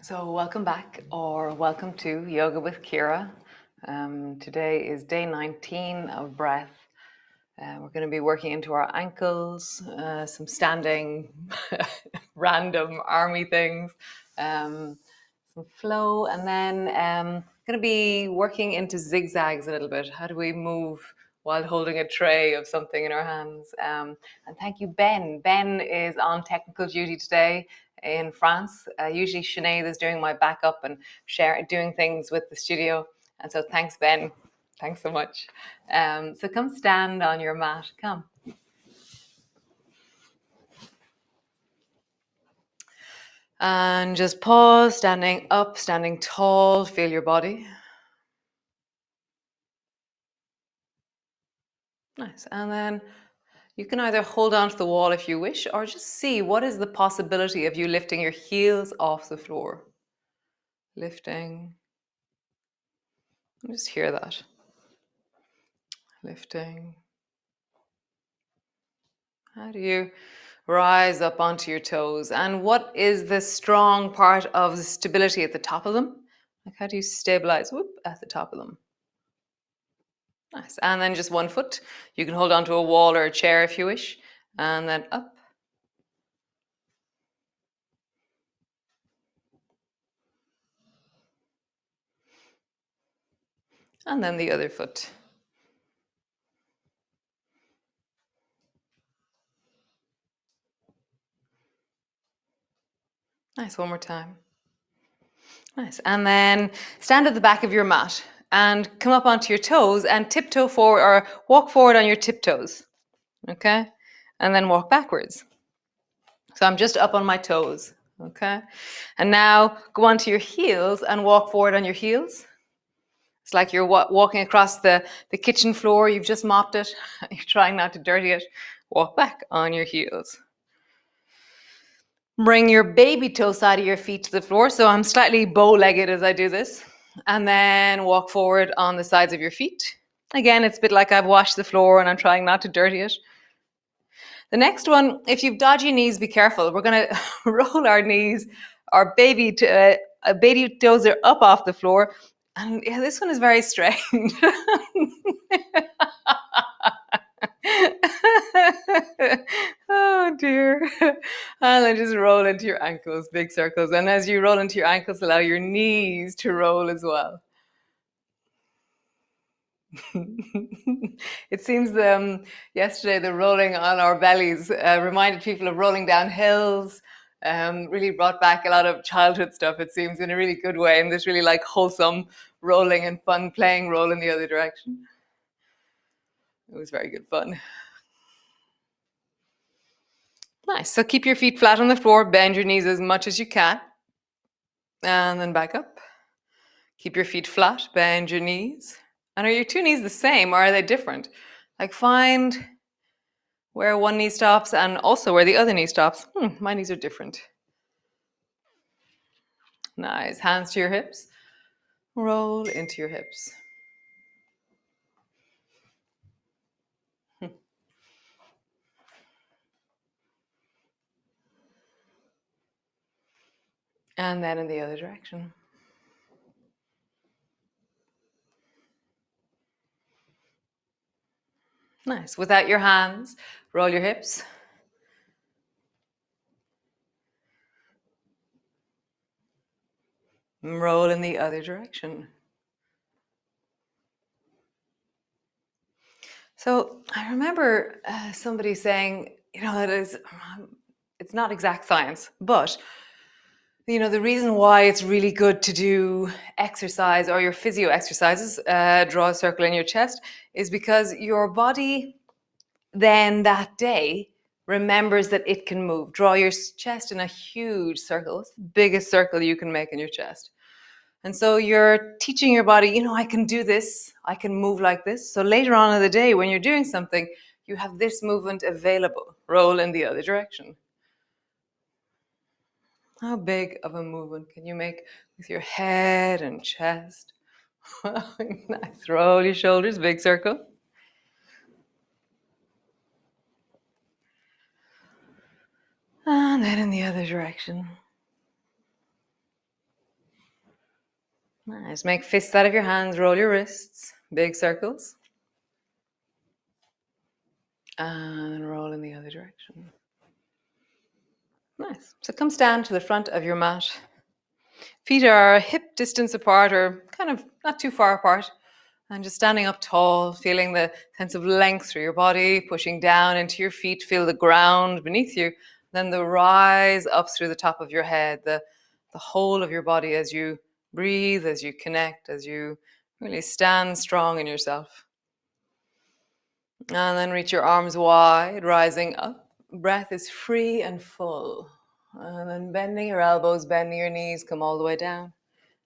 So welcome back, or welcome to Yoga with Ciara. Today is day 19 of breath. We're going to be working into our ankles, some standing random army things, some flow, and then going to be working into zigzags a little bit. How do we move while holding a tray of something in our hands? And thank you, Ben. Ben is on technical duty today in France. Usually Sinead is doing my backup and doing things with the studio. And so thanks, Ben. Thanks so much. So come stand on your mat. Come. And just pause, standing up, standing tall. Feel your body. Nice. And then you can either hold on to the wall if you wish, or just see what is the possibility of you lifting your heels off the floor. Lifting. Just hear that. Lifting. How do you rise up onto your toes? And what is the strong part of the stability at the top of them? Like, how do you stabilize at the top of them? Nice. And then just one foot. You can hold onto a wall or a chair if you wish. And then up. And then the other foot. Nice. One more time. Nice. And then stand at the back of your mat and come up onto your toes and tiptoe forward or walk forward on your tiptoes. Okay. And then walk backwards. So I'm just up on my toes. Okay. And now go onto your heels and walk forward on your heels. It's like you're walking across the kitchen floor. You've just mopped it. You're trying not to dirty it. Walk back on your heels. Bring your baby toe side of your feet to the floor. So I'm slightly bow-legged as I do this. And then walk forward on the sides of your feet. Again, it's a bit like I've washed the floor and I'm trying not to dirty it. The next one, if you've dodgy knees, be careful. We're going to roll our knees. Our baby toes are up off the floor. And yeah, this one is very strange. Oh dear. And then just roll into your ankles, big circles. And as you roll into your ankles, allow your knees to roll as well. It seems yesterday the rolling on our bellies reminded people of rolling down hills. Really brought back a lot of childhood stuff, it seems, in a really good way, and this really like wholesome rolling and fun playing roll in the other direction. It was very good fun. Nice. So keep your feet flat on the floor, bend your knees as much as you can, and then back up. Keep your feet flat, bend your knees. And are your two knees the same or are they different? Like find where one knee stops and also where the other knee stops. My knees are different. Nice. Hands to your hips. Roll into your hips. And then in the other direction. Nice. Without your hands, roll your hips. Roll in the other direction. So I remember somebody saying, it's not exact science, but the reason why it's really good to do exercise or your physio exercises, draw a circle in your chest, is because your body then that day remembers that it can move. Draw your chest in a huge circle. It's the biggest circle you can make in your chest. And so you're teaching your body, I can do this, I can move like this. So later on in the day when you're doing something, you have this movement available. Roll in the other direction. How big of a movement can you make with your head and chest? Nice. Roll your shoulders, big circle. And then in the other direction. Nice. Make fists out of your hands, roll your wrists, big circles. And roll in the other direction. Nice. So come stand to the front of your mat. Feet are hip distance apart or kind of not too far apart. And just standing up tall, feeling the sense of length through your body, pushing down into your feet, feel the ground beneath you. Then the rise up through the top of your head, the whole of your body as you breathe, as you connect, as you really stand strong in yourself. And then reach your arms wide, rising up. Breath is free and full. And then bending your elbows, bending your knees, come all the way down.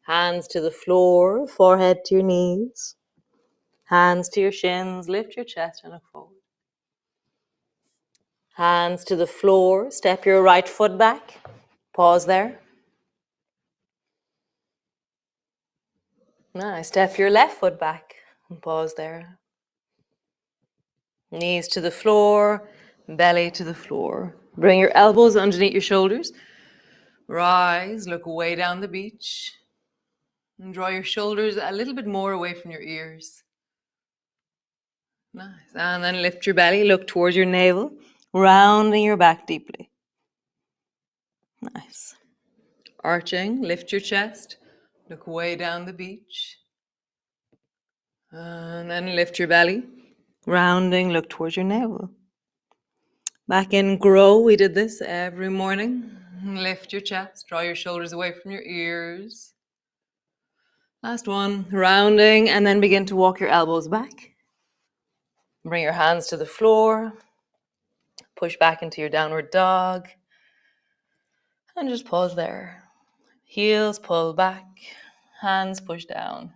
Hands to the floor, forehead to your knees. Hands to your shins, lift your chest and look forward. Hands to the floor, step your right foot back. Pause there. Nice, step your left foot back and pause there. Knees to the floor, belly to the floor. Bring your elbows underneath your shoulders. Rise, look way down the beach. And draw your shoulders a little bit more away from your ears. Nice. And then lift your belly, look towards your navel, rounding your back deeply. Nice. Arching, lift your chest, look way down the beach. And then lift your belly, rounding, look towards your navel. Back in grow, we did this every morning. Lift your chest, draw your shoulders away from your ears. Last one, rounding, and then begin to walk your elbows back. Bring your hands to the floor. Push back into your downward dog. And just pause there. Heels pull back, hands push down.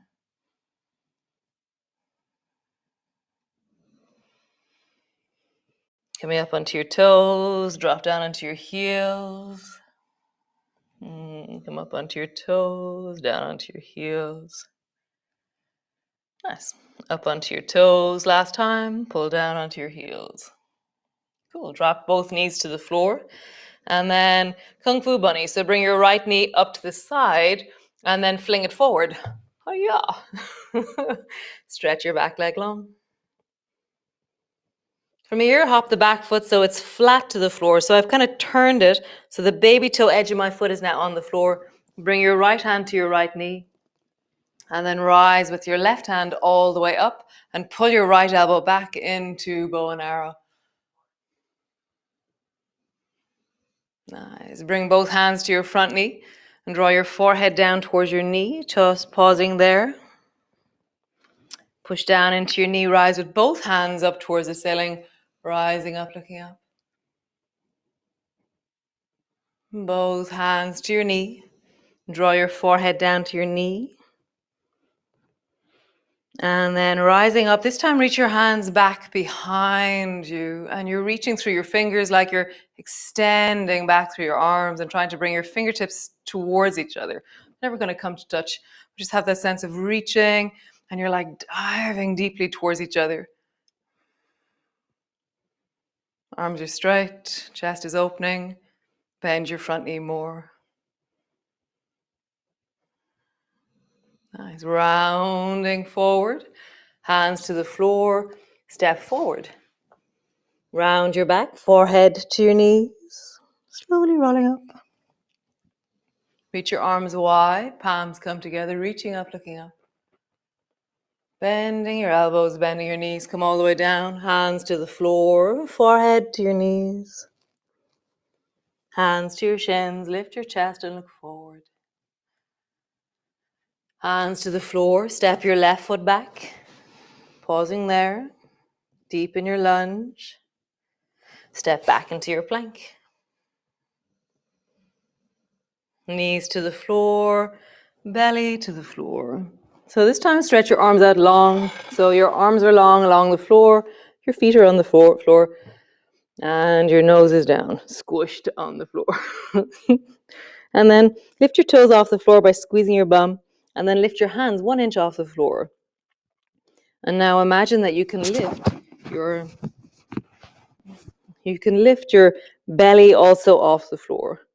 Coming up onto your toes, drop down onto your heels. Come up onto your toes, down onto your heels. Nice. Up onto your toes last time, pull down onto your heels. Cool. Drop both knees to the floor. And then Kung Fu Bunny. So bring your right knee up to the side and then fling it forward. Oh yeah. Stretch your back leg long. From here, hop the back foot so it's flat to the floor. So I've kind of turned it so the baby toe edge of my foot is now on the floor. Bring your right hand to your right knee. And then rise with your left hand all the way up and pull your right elbow back into bow and arrow. Nice. Bring both hands to your front knee and draw your forehead down towards your knee, just pausing there. Push down into your knee, rise with both hands up towards the ceiling, rising up, looking up. Both hands to your knee. Draw your forehead down to your knee. And then rising up, this time reach your hands back behind you and you're reaching through your fingers like you're extending back through your arms and trying to bring your fingertips towards each other. Never going to come to touch. Just have that sense of reaching and you're like diving deeply towards each other. Arms are straight, chest is opening. Bend your front knee more. Nice. Rounding forward. Hands to the floor. Step forward. Round your back, forehead to your knees. Slowly rolling up. Reach your arms wide. Palms come together, reaching up, looking up. Bending your elbows, bending your knees. Come all the way down. Hands to the floor. Forehead to your knees. Hands to your shins. Lift your chest and look forward. Hands to the floor. Step your left foot back. Pausing there. Deepen your lunge. Step back into your plank. Knees to the floor. Belly to the floor. So this time stretch your arms out long. So your arms are long along the floor. Your feet are on the floor. And your nose is down, squished on the floor. And then lift your toes off the floor by squeezing your bum. And then lift your hands 1 inch off the floor. And now imagine that you can lift your belly also off the floor.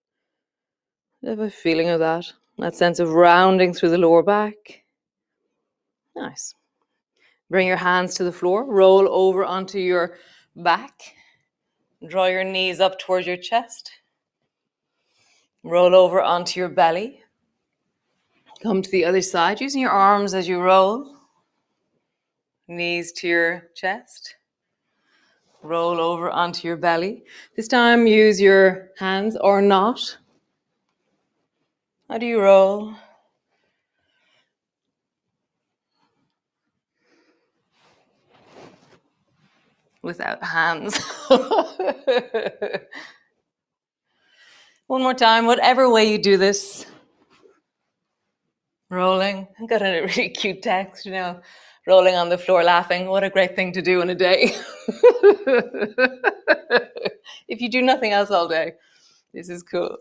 You have a feeling of that. That sense of rounding through the lower back. Nice. Bring your hands to the floor. Roll over onto your back. Draw your knees up towards your chest. Roll over onto your belly. Come to the other side, using your arms as you roll. Knees to your chest. Roll over onto your belly. This time use your hands or not. How do you roll? Without hands. One more time, whatever way you do this. Rolling. I got a really cute text, rolling on the floor laughing. What a great thing to do in a day. If you do nothing else all day, this is cool.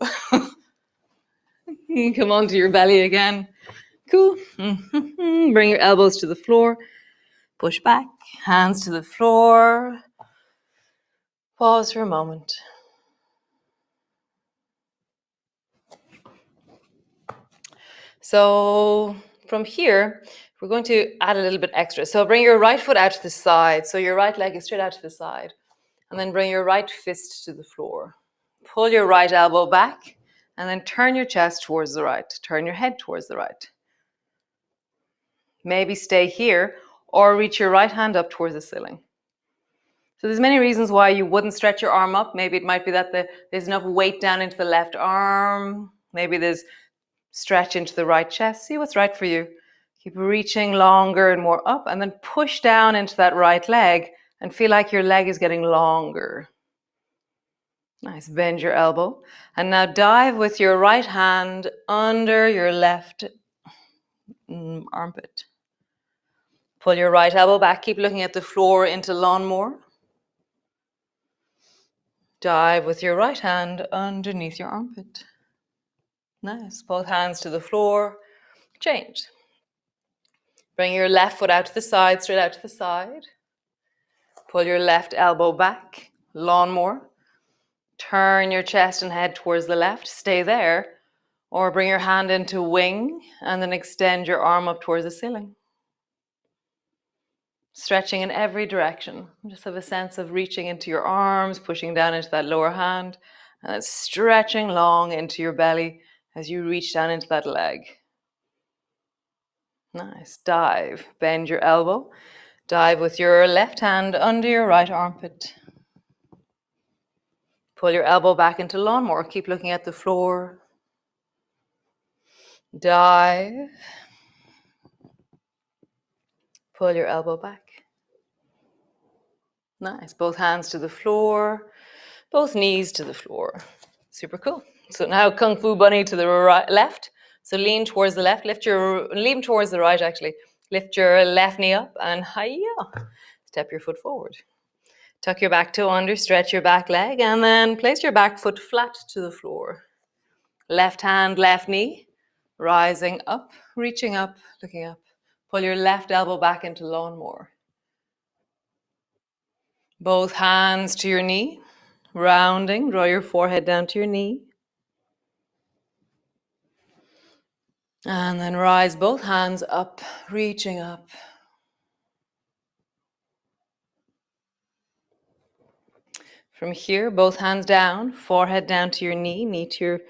Come onto your belly again. Cool. Bring your elbows to the floor. Push back. Hands to the floor. Pause for a moment. So from here, we're going to add a little bit extra. So bring your right foot out to the side. So your right leg is straight out to the side. And then bring your right fist to the floor. Pull your right elbow back and then turn your chest towards the right. Turn your head towards the right. Maybe stay here or reach your right hand up towards the ceiling. So there's many reasons why you wouldn't stretch your arm up. Maybe it might be that there's enough weight down into the left arm. Maybe there's stretch into the right chest. See what's right for you. Keep reaching longer and more up and then push down into that right leg and feel like your leg is getting longer. Nice. Bend your elbow. And now dive with your right hand under your left armpit. Pull your right elbow back. Keep looking at the floor into lawnmower. Dive with your right hand underneath your armpit. Nice. Both hands to the floor. Change. Bring your left foot out to the side, straight out to the side. Pull your left elbow back. Lawnmower. Turn your chest and head towards the left. Stay there. Or bring your hand into wing and then extend your arm up towards the ceiling. Stretching in every direction. Just have a sense of reaching into your arms, pushing down into that lower hand, and then stretching long into your belly as you reach down into that leg. Nice. Dive. Bend your elbow. Dive with your left hand under your right armpit. Pull your elbow back into lawnmower. Keep looking at the floor. Dive. Pull your elbow back. Nice. Both hands to the floor. Both knees to the floor. Super cool. So now Kung Fu Bunny to the right, left. So lean towards the left. Lean towards the right, actually. Lift your left knee up and hiya. Step your foot forward. Tuck your back toe under, stretch your back leg, and then place your back foot flat to the floor. Left hand, left knee. Rising up, reaching up, looking up. Pull your left elbow back into lawnmower. Both hands to your knee. Rounding, draw your forehead down to your knee. And then rise both hands up, reaching up. From here, both hands down, forehead down to your knee to your,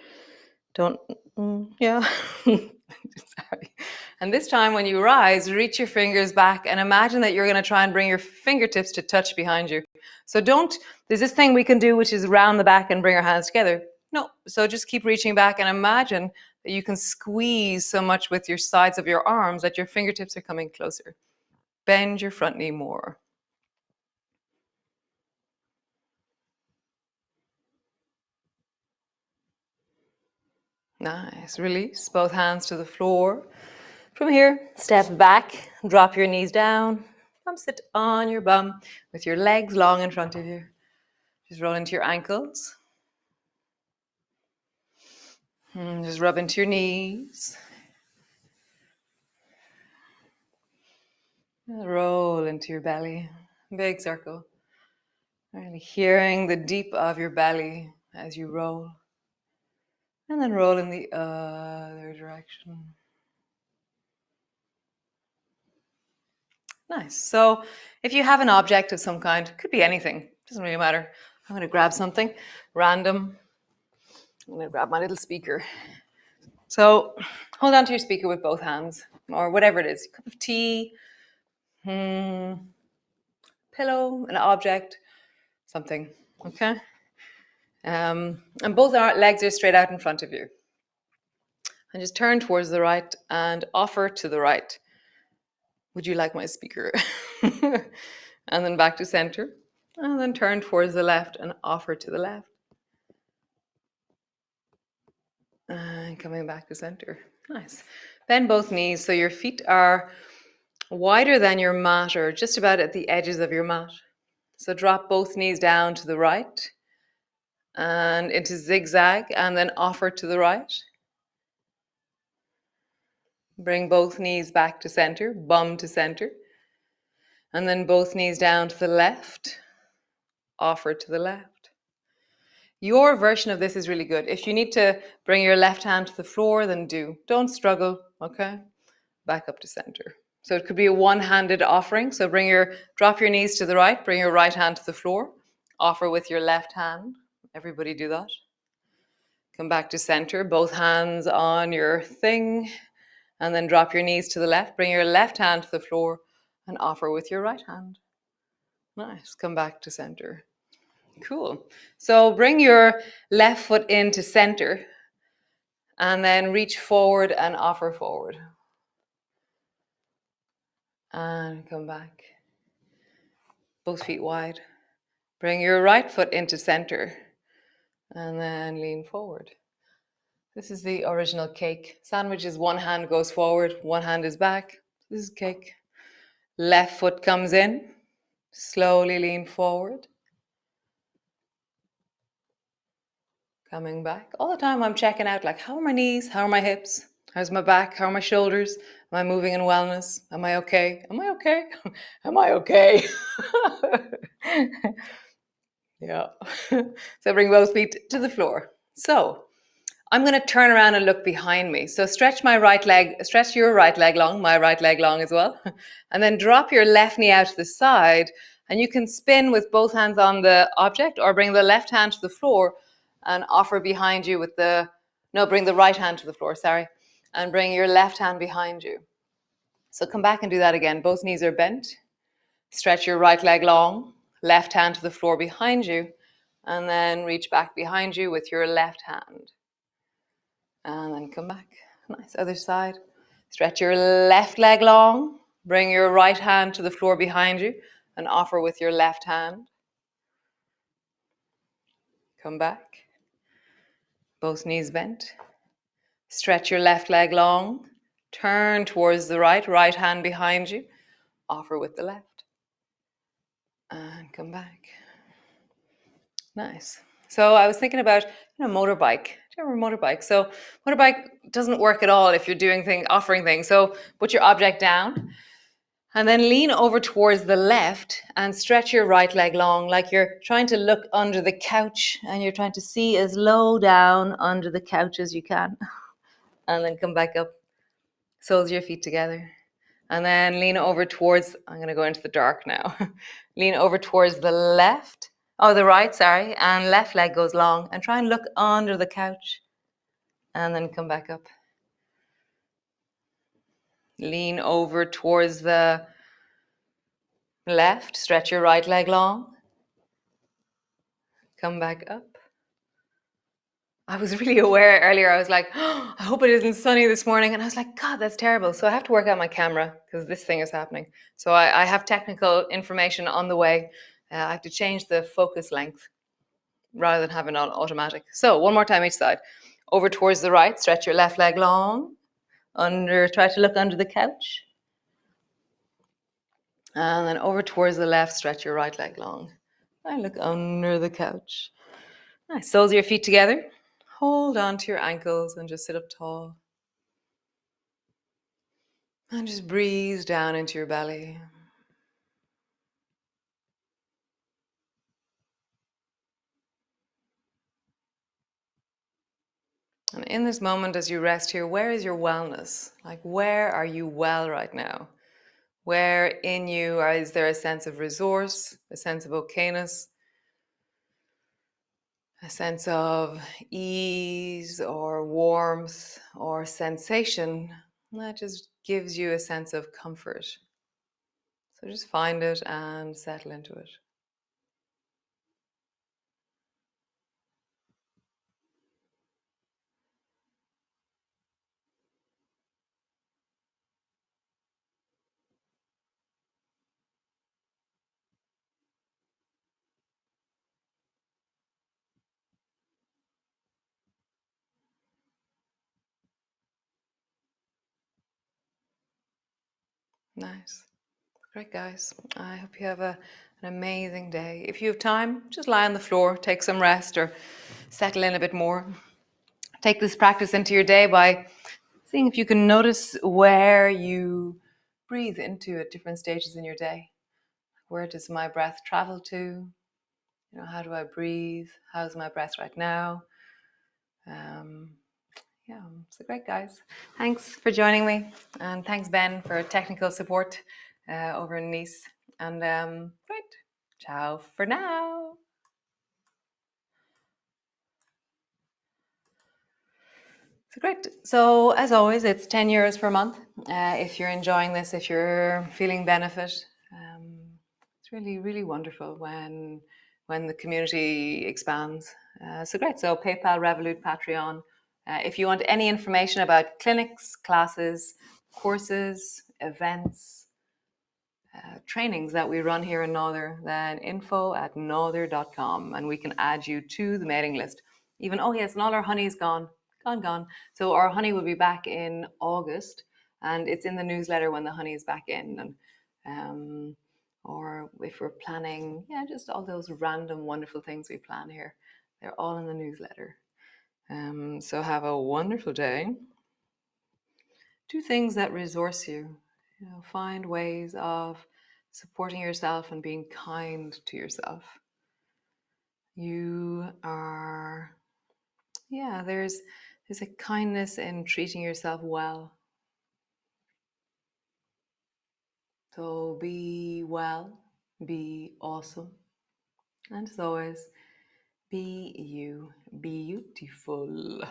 sorry. And this time when you rise, reach your fingers back and imagine that you're going to try and bring your fingertips to touch behind you. So there's this thing we can do, which is round the back and bring our hands together. No, so just keep reaching back and imagine that you can squeeze so much with your sides of your arms that your fingertips are coming closer. Bend your front knee more. Nice. Release. Both hands to the floor. From here, step back, drop your knees down. Come sit on your bum with your legs long in front of you. Just roll into your ankles. Just rub into your knees. Roll into your belly. Big circle. Really hearing the deep of your belly as you roll. And then roll in the other direction. Nice. So if you have an object of some kind, could be anything, doesn't really matter. I'm going to grab something random. I'm going to grab my little speaker. So hold on to your speaker with both hands, or whatever it is. Cup of tea, pillow, an object, something. Okay. And both our legs are straight out in front of you. And just turn towards the right and offer to the right. Would you like my speaker? And then back to center. And then turn towards the left and offer to the left. And coming back to center. Nice. Bend both knees so your feet are wider than your mat, or just about at the edges of your mat. So drop both knees down to the right and into zigzag, and then offer to the right. Bring both knees back to center, bum to center. And then both knees down to the left, offer to the left. Your version of this is really good. If you need to bring your left hand to the floor, then do. Don't struggle, okay? Back up to center. So it could be a one-handed offering. So drop your knees to the right, bring your right hand to the floor, offer with your left hand. Everybody do that. Come back to center, both hands on your thing, and then drop your knees to the left, bring your left hand to the floor, and offer with your right hand. Nice. Come back to center. Cool. So bring your left foot into center, and then reach forward and offer forward. And come back. Both feet wide. Bring your right foot into center, and then lean forward. This is the original cake. Sandwiches, one hand goes forward, one hand is back. This is cake. Left foot comes in. Slowly lean forward. Coming back. All the time I'm checking out, like, how are my knees? How are my hips? How's my back? How are my shoulders? Am I moving in wellness? Am I okay? Am I okay? Am I okay? Yeah. So bring both feet to the floor. So I'm going to turn around and look behind me. So stretch your right leg long, my right leg long as well. And then drop your left knee out to the side. And you can spin with both hands on the object, or bring the left hand to the floor and offer behind you bring the right hand to the floor, sorry. And bring your left hand behind you. So come back and do that again. Both knees are bent. Stretch your right leg long, left hand to the floor behind you. And then reach back behind you with your left hand. And then come back. Nice. Other side. Stretch your left leg long. Bring your right hand to the floor behind you and offer with your left hand. Come back. Both knees bent. Stretch your left leg long. Turn towards the right hand behind you. Offer with the left. And come back. Nice. So I was thinking about, motorbike. Do you remember motorbike? So motorbike doesn't work at all if you're offering things. So put your object down and then lean over towards the left and stretch your right leg long, like you're trying to look under the couch and you're trying to see as low down under the couch as you can. And then come back up. Soles of your feet together. And then lean over towards, I'm going to go into the dark now. Lean over towards the right, sorry. And left leg goes long. And try and look under the couch. And then come back up. Lean over towards the left. Stretch your right leg long. Come back up. I was really aware earlier. I was like, oh, I hope it isn't sunny this morning. And I was like, God, that's terrible. So I have to work out my camera because this thing is happening. So I have technical information on the way. I have to change the focus length rather than have it on automatic. So one more time each side. Over towards the right, stretch your left leg long. Try to look under the couch. And then over towards the left, stretch your right leg long. And look under the couch. Nice. Soles of your feet together. Hold on to your ankles and just sit up tall. And just breathe down into your belly. And in this moment, as you rest here, where is your wellness? Like, where are you well right now? Where in you is there a sense of resource, a sense of okayness, a sense of ease or warmth or sensation that just gives you a sense of comfort? So just find it and settle into it. Nice. Great, guys. I hope you have an amazing day. If you have time, just lie on the floor, take some rest, or settle in a bit more. Take this practice into your day by seeing if you can notice where you breathe into at different stages in your day. Where does my breath travel to? How do I breathe? How's my breath right now? Yeah, so great, guys. Thanks for joining me. And thanks, Ben, for technical support over in Nice. And great. Ciao for now. So great. So as always, it's €10 per month. If you're enjoying this, if you're feeling benefit, it's really, really wonderful when the community expands. So great. So PayPal, Revolut, Patreon. If you want any information about clinics, classes, courses, events, trainings that we run here in Nother, then info@nother.com, and we can add you to the mailing list. Even, oh yes, and all our honey's gone. Gone. So our honey will be back in August, and it's in the newsletter when the honey is back in. And or if we're planning, just all those random wonderful things we plan here, they're all in the newsletter. So have a wonderful day. Do things that resource you. Find ways of supporting yourself and being kind to yourself. You are, there's a kindness in treating yourself well. So be well, be awesome, and as always, be you, beautiful.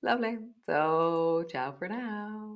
Lovely. So ciao for now.